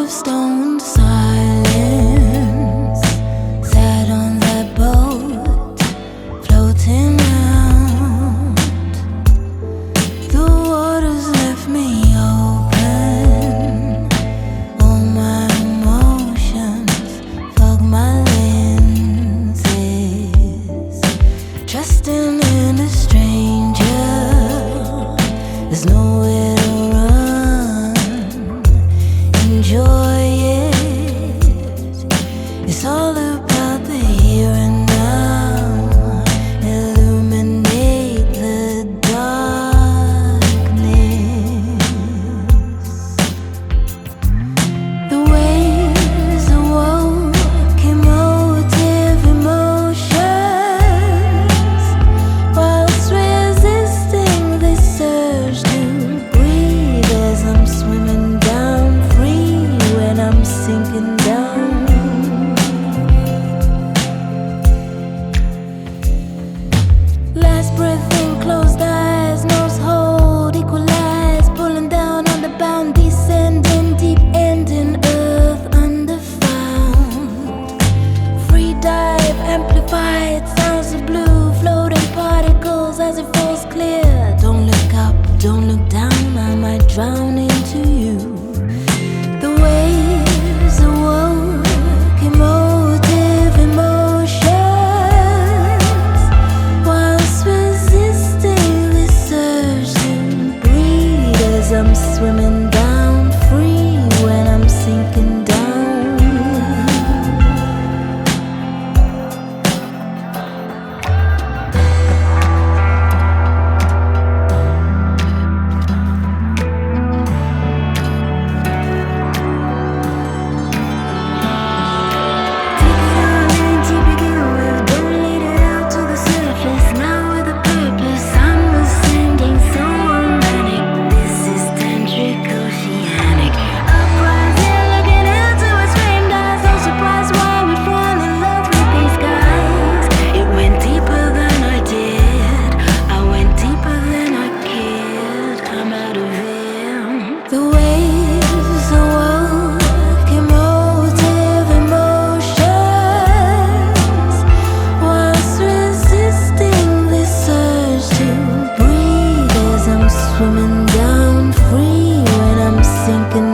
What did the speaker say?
of stone silence sat on that boat, floating out. The waters left me open. All my emotions fog my lenses. Trusting in a stranger, there's nowhere to run. Enjoy it. It's all about the here and now. Illuminate the darkness. The waves awoke emotive emotions. Whilst resisting the surge to breathe as I'm swimming down free when I'm sinking down. Last breath in, closed eyes, nose hold, equalize, pulling down on the bound, descending deep, ending earth underfound. Free dive, amplified sounds of blue, floating particles as it falls clear. Don't look up, don't look down, I might drown into you. The waves awoke emotive emotions. Whilst resisting the surge to breathe as I'm swimming down free when I'm sinking down. The waves awoke emotive emotions. Whilst resisting the surge to breathe as I'm swimming down free when I'm sinking